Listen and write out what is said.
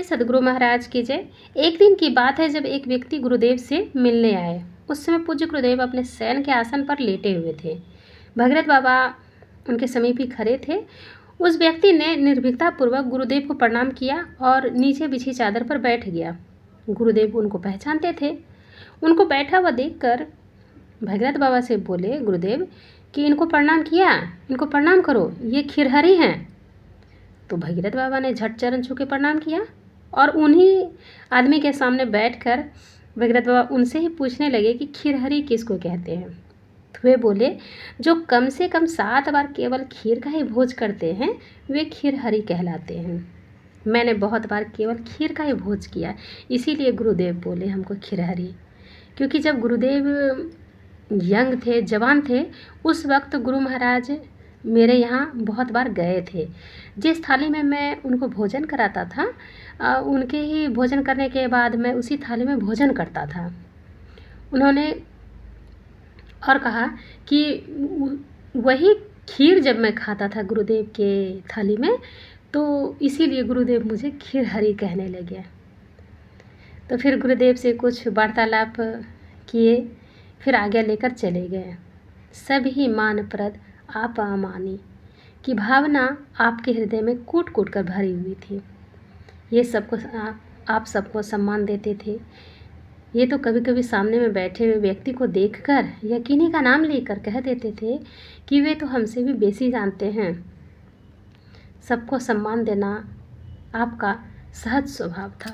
सदगुरु महाराज की जय। एक दिन की बात है जब एक व्यक्ति गुरुदेव से मिलने आए। उस समय पूज्य गुरुदेव अपने शयन के आसन पर लेटे हुए थे। भगीरथ बाबा उनके समीप ही खड़े थे। उस व्यक्ति ने निर्भीकता पूर्वक गुरुदेव को प्रणाम किया और नीचे बिछी चादर पर बैठ गया। गुरुदेव उनको पहचानते थे। उनको बैठा हुआ देखकर भगीरथ बाबा से बोले गुरुदेव कि इनको प्रणाम किया, इनको प्रणाम करो, ये खिरहरी हैं। तो भगीरथ बाबा ने झट चरण छू के प्रणाम किया और उन्हीं आदमी के सामने बैठकर भगीरथ बाबा उनसे ही पूछने लगे कि खिरहरी किसको कहते हैं। तो वे बोले जो कम से कम 7 बार केवल खीर का ही भोज करते हैं वे खिरहरी कहलाते हैं। मैंने बहुत बार केवल खीर का ही भोज किया, इसीलिए गुरुदेव बोले हमको खिरहरी। क्योंकि जब गुरुदेव यंग थे, जवान थे, उस वक्त गुरु महाराज मेरे यहाँ बहुत बार गए थे। जिस थाली में मैं उनको भोजन कराता था उनके ही भोजन करने के बाद मैं उसी थाली में भोजन करता था। उन्होंने और कहा कि वही खीर जब मैं खाता था गुरुदेव के थाली में, तो इसीलिए गुरुदेव मुझे खिरहरी कहने लगे। तो फिर गुरुदेव से कुछ वार्तालाप किए, फिर आज्ञा लेकर चले गए। सभी मानप्रद आप अमानी की भावना आपके हृदय में कूट कूट कर भरी हुई थी। ये सबको आप सबको सम्मान देते थे। ये तो कभी कभी सामने में बैठे हुए व्यक्ति को देखकर या किन्हीं का नाम लेकर कह देते थे कि वे तो हमसे भी बेसी जानते हैं। सबको सम्मान देना आपका सहज स्वभाव था।